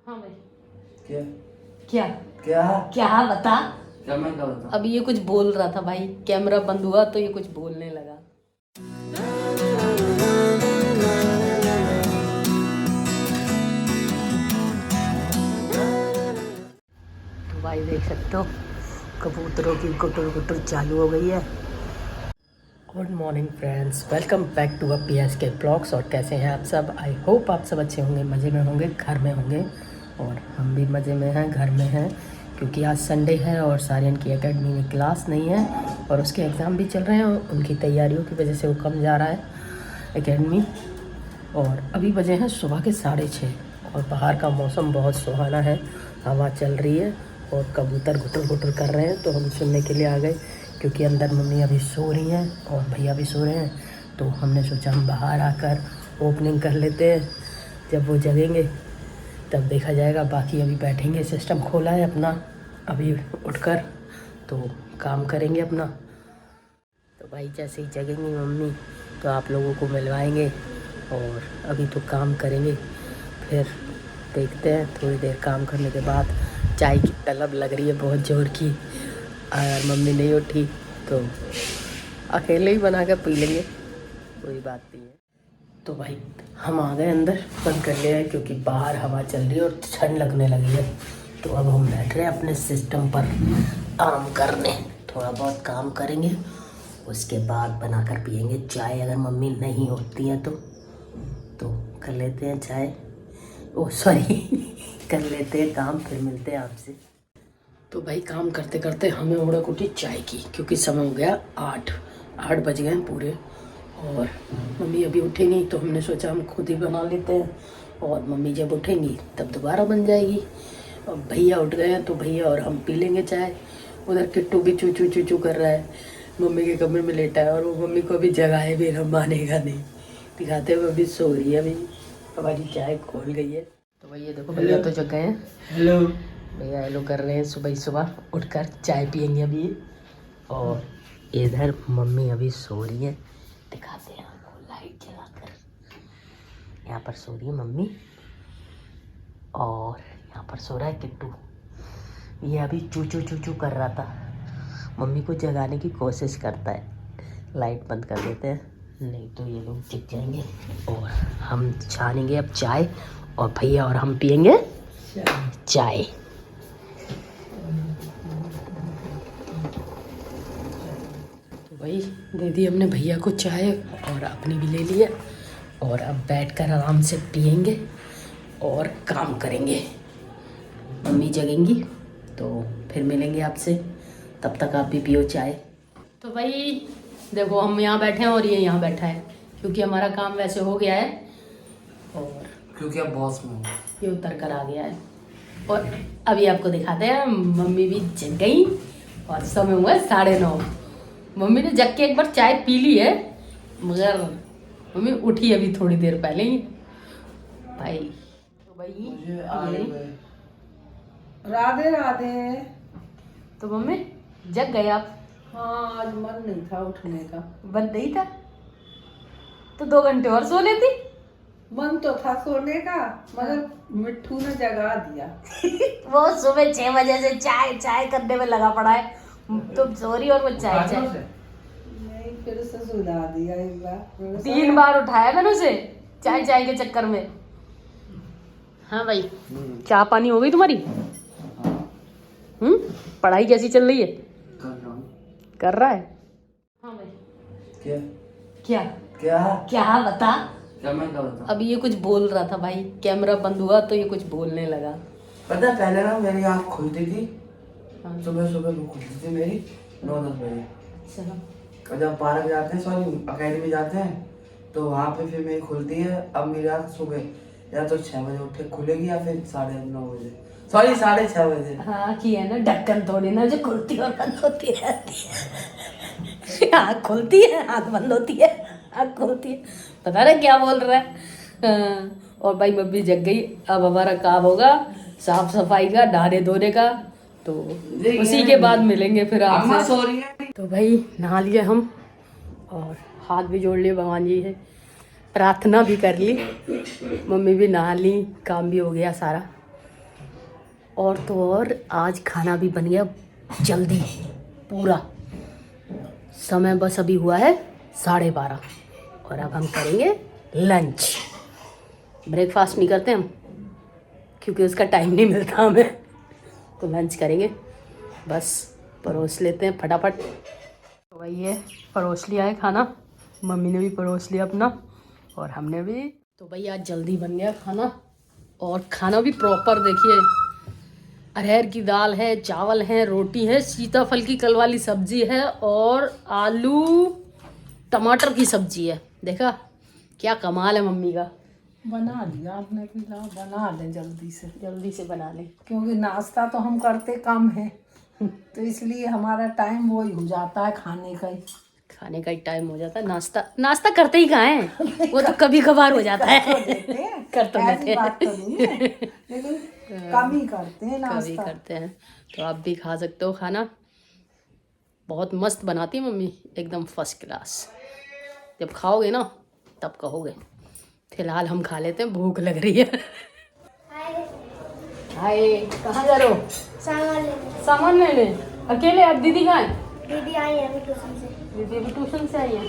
हाँ भाई। क्या क्या क्या क्या बता। क्या मैं क्या बता। अब ये कुछ बोल रहा था भाई, कैमरा बंद हुआ तो ये कुछ बोलने लगा। तो भाई देख सकते हो कबूतरों की गुटर गुटर चालू हो गई है। Good morning friends, welcome back to PSK blogs. और कैसे हैं आप सब? आई होप आप सब अच्छे होंगे, मज़े में होंगे, घर में होंगे। और हम भी मज़े में हैं, घर में हैं, क्योंकि आज संडे है और सारियन की एकेडमी में क्लास नहीं है और उसके एग्ज़ाम भी चल रहे हैं और उनकी तैयारियों की वजह से वो कम जा रहा है एकेडमी। और अभी बजे हैं सुबह के 6:30 और बाहर का मौसम बहुत सुहाना है, हवा चल रही है और कबूतर घुटर घुटर कर रहे हैं। तो हम सुनने के लिए आ गए, क्योंकि अंदर मम्मी अभी सो रही हैं और भैया भी सो रहे हैं। तो हमने सोचा हम बाहर आकर ओपनिंग कर लेते हैं, जब वो जगेंगे तब देखा जाएगा। बाकी अभी बैठेंगे, सिस्टम खोला है अपना, अभी उठकर तो काम करेंगे अपना। तो भाई जैसे ही जगेंगी मम्मी तो आप लोगों को मिलवाएंगे और अभी तो काम करेंगे, फिर देखते हैं। थोड़ी देर काम करने के बाद चाय की तलब लग रही है बहुत ज़ोर की। अगर मम्मी नहीं उठी तो अकेले ही बना कर पी लेंगे, कोई बात नहीं है। तो भाई हम आ गए अंदर, बंद कर लिया है क्योंकि बाहर हवा चल रही है और ठंड लगने लगी है। तो अब हम बैठ रहे हैं अपने सिस्टम पर काम करने, थोड़ा बहुत काम करेंगे, उसके बाद बनाकर पियेंगे चाय। अगर मम्मी नहीं होती हैं तो कर लेते हैं चाय, ओ सॉरी कर लेते हैं काम, फिर मिलते हैं आपसे। तो भाई काम करते करते हमें उड़क उठी चाय की, क्योंकि समय हो गया 8 बज गए हैं पूरे और मम्मी अभी उठे नहीं। तो हमने सोचा हम खुद ही बना लेते हैं और मम्मी जब उठेंगी तब दोबारा बन जाएगी। और भैया उठ गए हैं तो भैया और हम पी लेंगे चाय। उधर किट्टू भी चू चू चू चू कर रहा है, मम्मी के कमरे में लेटा है और वो मम्मी को अभी जगाए भी हम मानेगा नहीं, दिखाते हुए अभी सो रही है। अभी हमारी चाय खोल गई है। तो भैया देखो भैया तो जग गए हैं। हेलो भैया हेलो कर रहे हैं, सुबह ही सुबह उठकर चाय पियेंगे अभी। और इधर मम्मी अभी सो रही है, दिखाते हैं आपको लाइट जलाकर। यहाँ पर सो रही है मम्मी और यहाँ पर सो रहा है किट्टू। ये अभी चू चू चू चू कर रहा था, मम्मी को जगाने की कोशिश करता है। लाइट बंद कर देते हैं, नहीं तो ये लोग जग जाएंगे। और हम छानेंगे अब चाय और भैया और हम पियेंगे चाय। तो भाई दे दी हमने भैया को चाय और अपनी भी ले लिया और अब बैठकर आराम से पियेंगे और काम करेंगे। मम्मी जगेंगी तो फिर मिलेंगे आपसे, तब तक आप भी पियो चाय। तो भाई देखो हम यहाँ बैठे हैं और ये यहाँ बैठा है, क्योंकि हमारा काम वैसे हो गया है और क्योंकि अब बॉस में हूँ। ये उतर कर आ गया है। और अभी आपको दिखाते हैं, मम्मी भी जग गई और समय हुआ है 9:30। मम्मी ने जग के एक बार चाय पी ली है, मगर मम्मी उठी अभी थोड़ी देर पहले ही भाई। तो भाई राधे राधे। तो मम्मी जग गए आप? हाँ आज मन नहीं था उठने का। बंद नहीं था तो 2 घंटे और सो लेती। मन तो था सोने का, मगर मिट्ठू ने जगा दिया। वो सुबह 6 बजे से चाय चाय करने में लगा पड़ा है, तुम सो रही और वो चाय चाय। नहीं फिर से सुला दिया एक बार, 3 बार उठाया मैंने उसे चाय चाय के चक्कर में। हाँ भाई चाय पानी हो गई तुम्हारी? पढ़ाई कैसी चल रही है? कर रहा है? हाँ भाई। क्या क्या क्या क्या बता। क्या मैं क्या बता। अभी ये कुछ बोल रहा था भाई, कैमरा बंद हुआ तो ये कुछ बोलने लगा। पता है पहले ना मेरी आँख खुलती थी, हाँ। सुबह सुबह वो खुलती थी मेरी 9-10 बजे। चलो और जब पार्क जाते हैं, सॉरी अकेडमी जाते हैं, तो वहाँ पे फिर मेरी खुलती है। अब मेरी आँख सुबह या तो 6 बजे उठ के खुलेगी या फिर 9:30 बजे, सॉरी 6:30 बजे। हाँ की है ना, ढक्कन थोड़ी ना जो खुलती और बंद होती रहती है। आँख खुलती है आँख बंद होती है, आँख खुलती है, पता नहीं क्या बोल रहा है। और भाई मम्मी जग गई, अब हमारा काम होगा साफ सफाई का, नहाने धोने का। तो उसी के बाद मिलेंगे फिर अम्मा आपसे। सो रही है। तो भाई नहा लिए हम और हाथ भी जोड़ लिए भगवान जी से, प्रार्थना भी कर ली, मम्मी भी नहा ली, काम भी हो गया सारा। और तो और आज खाना भी बन गया जल्दी पूरा। समय बस अभी हुआ है 12:30 और अब हम करेंगे लंच। ब्रेकफास्ट नहीं करते हम क्योंकि उसका टाइम नहीं मिलता हमें, तो लंच करेंगे। बस परोस लेते हैं फटाफट। तो वही है, परोस लिया है खाना, मम्मी ने भी परोस लिया अपना और हमने भी। तो भाई आज जल्दी बन गया खाना, और खाना भी प्रॉपर। देखिए अरहर की दाल है, चावल है, रोटी है, सीताफल की कल वाली सब्जी है और आलू टमाटर की सब्जी है। देखा क्या कमाल है मम्मी का। बना लिया आपने कि ला बना लें जल्दी से बना लें, क्योंकि नाश्ता तो हम करते कम है तो इसलिए हमारा टाइम वही हो जाता है खाने का ही टाइम हो जाता है। नाश्ता करते ही कहाँ है, वो तो कभी कभार हो जाता है। कर तो ऐसी बात तो नहीं है, लेकिन कम ही करते हैं नाश्ता। कभी करते हैं। तो आप भी खा सकते हो खाना, बहुत मस्त बनाती है मम्मी, एकदम फर्स्ट क्लास। जब खाओगे ना तब कहोगे। फिलहाल हम खा लेते हैं, भूख लग रही है। हाय, कहाँ जा रहे हो? सामान लेने। अकेले? अब दीदी कहाँ है? दीदी आई है अभी ट्यूशन से। दीदी भी ट्यूशन से आई है।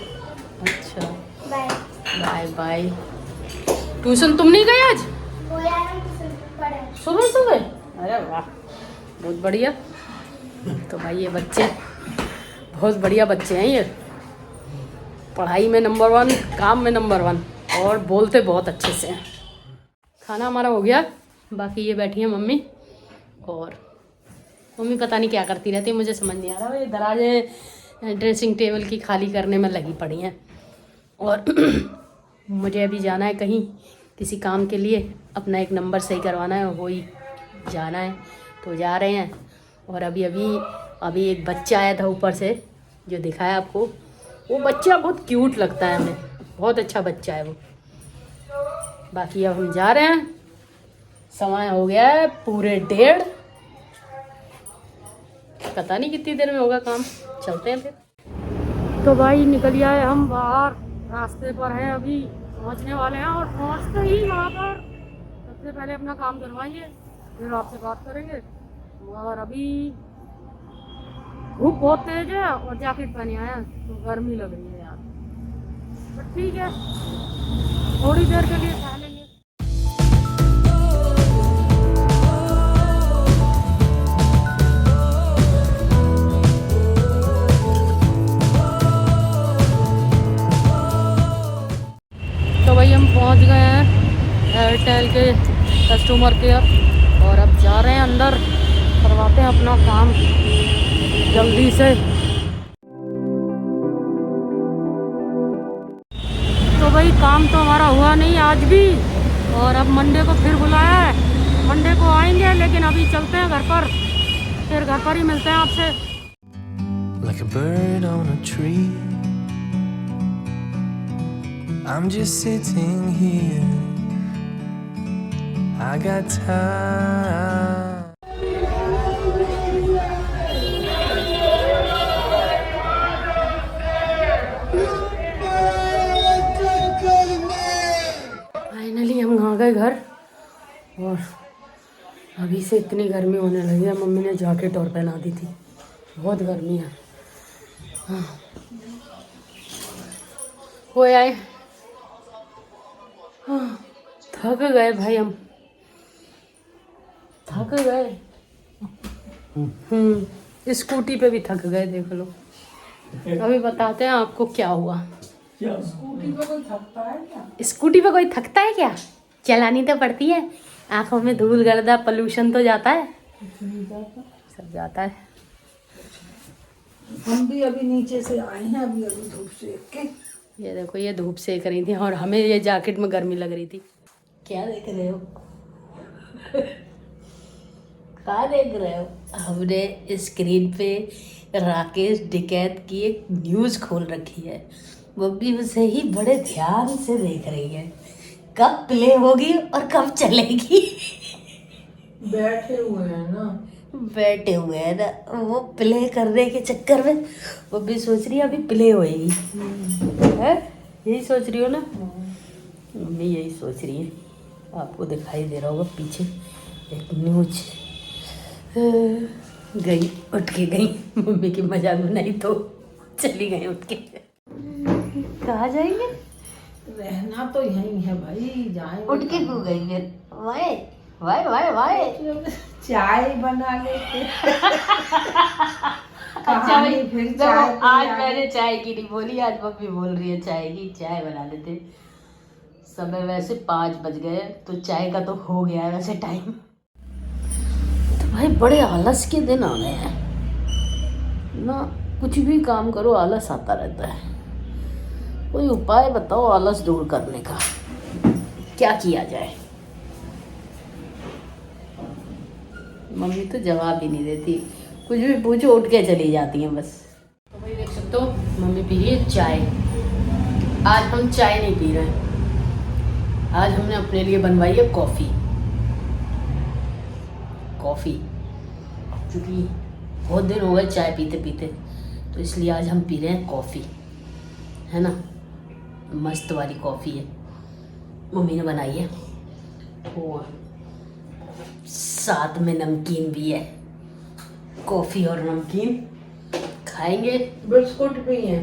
अच्छा, बाय। Bye bye. ट्यूशन तुम नहीं गए आज? वो यार ट्यूशन पढ़े। सुबह? अरे वाह, बहुत बढ़िया। तो भाई ये बच्चे बहुत बढ़िया बच्चे हैं, ये पढ़ाई में नंबर 1, काम में नंबर 1 और बोलते बहुत अच्छे से हैं। खाना हमारा हो गया, बाकी ये बैठी है मम्मी, और मम्मी पता नहीं क्या करती रहती है, मुझे समझ नहीं आ रहा। ये दराजें ड्रेसिंग टेबल की खाली करने में लगी पड़ी हैं, और मुझे अभी जाना है कहीं किसी काम के लिए, अपना एक नंबर सही करवाना है, वही जाना है, तो जा रहे हैं। और अभी एक बच्चा आया था ऊपर से, जो दिखाया आपको, वो बच्चा बहुत क्यूट लगता है हमें, बहुत अच्छा बच्चा है वो। बाकी अब हम जा रहे हैं, समय हो गया है पूरे 1:30, पता नहीं कितनी देर में होगा काम। चलते हैं फिर। तो भाई निकल आए हम बाहर, रास्ते पर हैं, अभी पहुंचने वाले हैं, और पहुंचते ही वहाँ पर सबसे पहले अपना काम करवाएंगे, फिर आपसे बात करेंगे। और अभी धूप बहुत तेज है और जैकेट पहने आए हैं, तो गर्मी लग रही है यार, बट ठीक है, थोड़ी देर के लिए खा लेंगे। तो भाई हम पहुंच गए हैं एयरटेल के कस्टमर केयर, और अब जा रहे हैं अंदर, करवाते हैं अपना काम जल्दी से। तो भाई काम तो हमारा हुआ नहीं आज भी, और अब मंडे को फिर बुलाया है, मंडे को आएंगे, लेकिन अभी चलते हैं घर पर, फिर घर पर ही मिलते हैं आपसे। Like a bird on a tree, I'm just sitting here, I got time. Finally हम आ गए घर, और अभी से इतनी गर्मी होने लगी है, मम्मी ने जैकेट और पहना दी थी, बहुत गर्मी है। हाँ। हो आए, हाँ, थक गए भाई, हम थक गए। स्कूटी पे भी थक गए, देख लो। अभी बताते हैं आपको क्या हुआ। स्कूटी पे कोई थकता है क्या? स्कूटी पे कोई थकता है क्या? चलानी तो पड़ती है, आंखों में धूल गर्दा पोल्यूशन तो जाता है, सब जाता है। हम भी अभी नीचे से आए हैं, अभी धूप सेक के। ये देखो, ये धूप सेक रही थी और हमें ये जैकेट में गर्मी लग रही थी। क्या देख रहे हो? क्या देख रहे हो? हमने स्क्रीन पे राकेश डिकैत की एक न्यूज़ खोल रखी है, मम्मी उसे ही बड़े ध्यान से देख रही है, कब प्ले होगी और कब चलेगी। बैठे हुए हैं ना, वो प्ले करने के चक्कर में मम्मी सोच रही है अभी प्ले होएगी, है यही सोच रही हो ना मम्मी? यही सोच रही है। आपको दिखाई दे रहा होगा पीछे एक न्यूज गई, उठ के गई, मम्मी की मजाक बनाई तो चली गई उठ के। कहाँ जाएंगे? रहना तो यहीं है भाई, जाए उठ के क्यों गई फिर? Why why why why. चाय बना लेते। अच्छा भाई, फिर देखो, चाय आज मैंने चाय की नहीं बोली, आज मम्मी बोल रही है चाय की। चाय बना लेते। समय वैसे 5 बज गए, तो चाय का तो हो गया है वैसे टाइम। तो भाई बड़े आलस के दिन आ गए हैं ना, कुछ भी काम करो आलस आता रहता है। कोई उपाय बताओ आलस दूर करने का, क्या किया जाए? मम्मी तो जवाब ही नहीं देती, कुछ भी पूछो उठ के चली जाती हैं बस। तो भाई देख सकते हो, मम्मी पी रही है चाय। आज हम चाय नहीं पी रहे हैं, आज हमने अपने लिए बनवाई है कॉफ़ी। कॉफ़ी क्योंकि बहुत दिन हो गए चाय पीते पीते, तो इसलिए आज हम पी रहे हैं कॉफ़ी, है ना। मस्त वाली कॉफ़ी है, मम्मी ने बनाई है, और साथ में नमकीन भी है। कॉफ़ी और नमकीन खाएंगे। बिस्कुट भी है।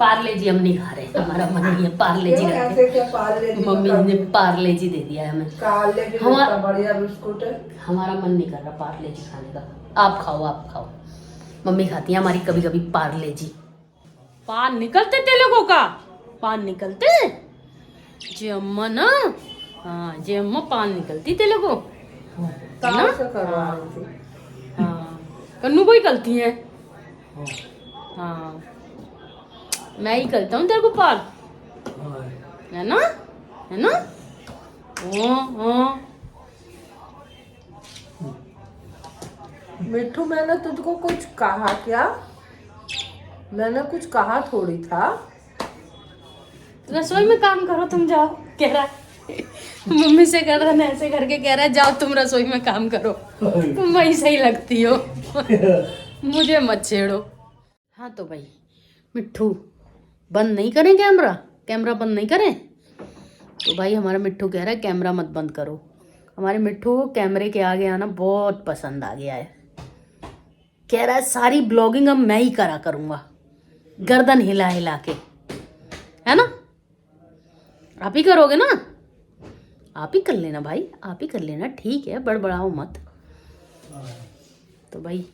पार्ले जी हम नहीं खा रहे, हमारा मन नहीं है पार्ले जी रखते। ऐसे क्या पार्ले जी? मम्मी ने पार्ले जी दे दिया है हमें। पार्ले जी हमारा- कितना बढ़िया बिस्कुट है। हमारा मन नहीं कर रहा पार्ले जी खाने का। आप खाओ, आप खाओ। मम्मी खाती है हमारी कभी कभी पार्ले जी। पान निकलते थे लोगों का, पान निकलते जे अम्मा ना, हाँ जे अम्मा पान निकलती थे लोगों, ताव से करवा रही थी। हाँ कन्नू को ही कलती है। हाँ मैं ही करता हूँ तेरे को पाल, है ना, है ना। हाँ मिट्ठू, मैंने तुझको कुछ कहा क्या? मैंने कुछ कहा थोड़ी था। रसोई में काम करो तुम, जाओ कह रहा है। मम्मी से कर रहा, ऐसे करके कह रहा है जाओ तुम रसोई में काम करो, तुम वही सही लगती हो। मुझे मत छेड़ो। हाँ तो भाई मिट्ठू बंद नहीं करें कैमरा, कैमरा बंद नहीं करें। तो भाई हमारा मिट्ठू कह रहा है कैमरा मत बंद करो। हमारे मिट्ठू को कैमरे के आगे आना बहुत पसंद आ गया है। कह रहा है सारी ब्लॉगिंग अब मैं ही करा करूँगा, गर्दन हिला हिला के, है ना। आप ही करोगे ना, आप ही कर लेना भाई, आप ही कर लेना, ठीक है, बड़बड़ाओ मत। तो भाई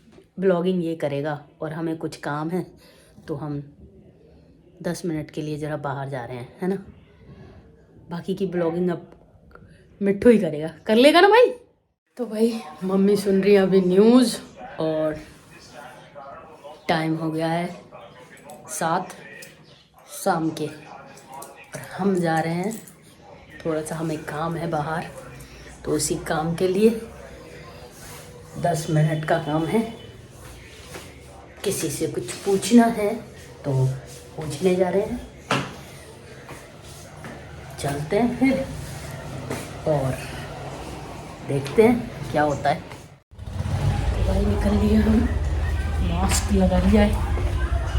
ब्लॉगिंग ये करेगा, और हमें कुछ काम है तो हम 10 मिनट के लिए ज़रा बाहर जा रहे हैं, है ना। बाकी की ब्लॉगिंग अब मिट्ठू ही करेगा, कर लेगा ना भाई। तो भाई मम्मी सुन रही है अभी न्यूज़, और टाइम हो गया है 7 शाम के, और हम जा रहे हैं, थोड़ा सा हमें काम है बाहर, तो उसी काम के लिए 10 मिनट का काम है। किसी से कुछ पूछना है तो पूछने जा रहे हैं, चलते हैं फिर और देखते हैं क्या होता है। तो भाई निकल लिए हम, मास्क लगा लिया है,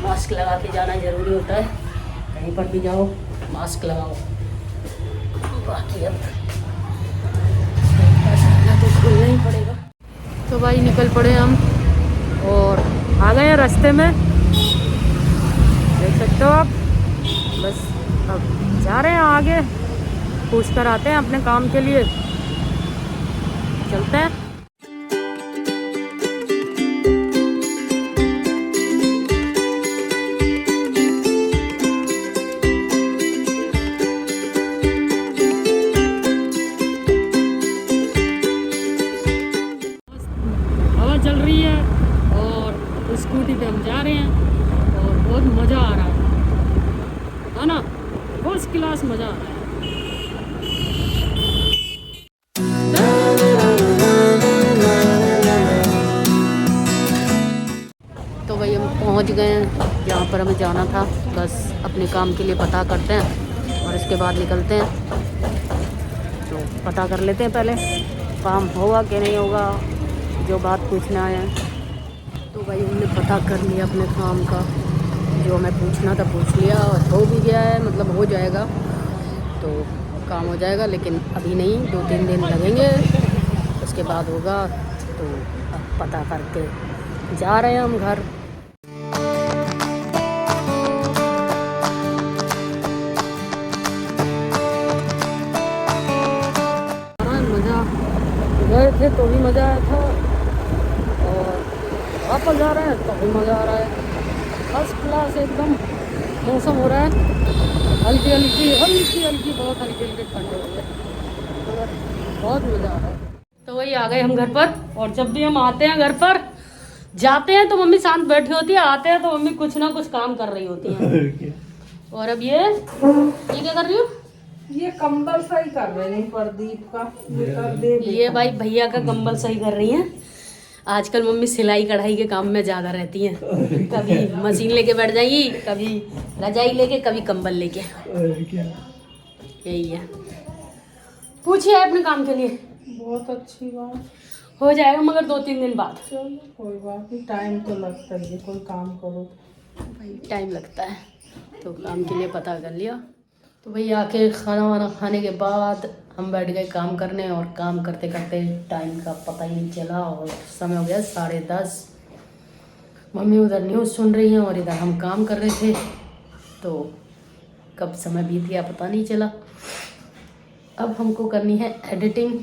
मास्क लगा के जाना ज़रूरी होता है, कहीं पर भी जाओ मास्क लगाओ। बाकी अब तो खोलना ही पड़ेगा। तो भाई निकल पड़े हम और आ गए हैं रास्ते में, देख सकते हो आप। बस अब जा रहे हैं आगे, पूछ कर आते हैं अपने काम के लिए, चलते हैं। हवा चल रही है और स्कूटी पे हम जा रहे हैं, और बहुत मज़ा आ रहा है ना, फर्स्ट क्लास मज़ा आ रहा है। तो भाई हम पहुंच गए हैं जहाँ पर हमें जाना था, बस अपने काम के लिए पता करते हैं और इसके बाद निकलते हैं। तो पता कर लेते हैं पहले काम होगा कि नहीं होगा, जो बात पूछना है। तो भाई हमने पता कर लिया अपने काम का, जो हमें पूछना था पूछ लिया, और हो भी गया है, मतलब हो जाएगा, तो काम हो जाएगा। लेकिन अभी नहीं, 2-3 दिन लगेंगे, उसके बाद होगा। तो अब पता करके जा रहे हैं हम घर। मज़ा, गए थे तो भी मज़ा आया था और वापस जा रहे हैं तो भी मज़ा आ रहा है। फर्स्ट क्लास एकदम मौसम हो रहा है, हल्की हल्की बहुत हल्की ठंड हो रही है, मगर बहुत मज़ा आ रहा है। तो वही आ गए हम घर पर। और जब भी हम आते हैं घर पर, जाते हैं तो मम्मी शांत बैठी होती है, आते हैं तो मम्मी कुछ ना कुछ काम कर रही होती है। और अब ये क्या कर रही हो? ये कंबल सही कर रहे हैं प्रदीप का, ये कर दे। ये भाई भैया का कंबल सही कर रही हैं। आजकल मम्मी सिलाई कढ़ाई के काम में ज़्यादा रहती हैं, कभी मशीन लेके बैठ जाएगी, कभी रजाई लेके, कभी कंबल लेके। यही है। पूछिए अपने काम के लिए। बहुत अच्छी बात, हो जाएगा मगर 2-3 दिन बाद। चलो कोई बात नहीं, टाइम तो लगता ही है कोई काम करो। भाई टाइम लगता है, तो काम के लिए पता कर लिया। तो भाई आके खाना वाना खाने के बाद हम बैठ गए काम करने, और काम करते करते टाइम का पता ही नहीं चला और समय हो गया 10:30। मम्मी उधर न्यूज़ सुन रही हैं और इधर हम काम कर रहे थे, तो कब समय बीत गया पता नहीं चला। अब हमको करनी है एडिटिंग,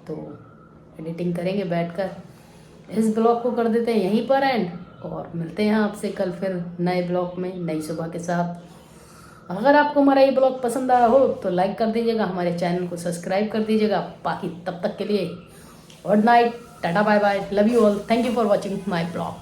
तो एडिटिंग करेंगे बैठकर। इस ब्लॉग को कर देते हैं यहीं पर एंड, और मिलते हैं आपसे कल फिर नए ब्लॉग में नई सुबह के साथ। अगर आपको हमारा ये ब्लॉग पसंद आया हो तो लाइक कर दीजिएगा, हमारे चैनल को सब्सक्राइब कर दीजिएगा। बाकी तब तक के लिए गुड नाइट, टाटा bye bye, love you all, thank you for watching my blog.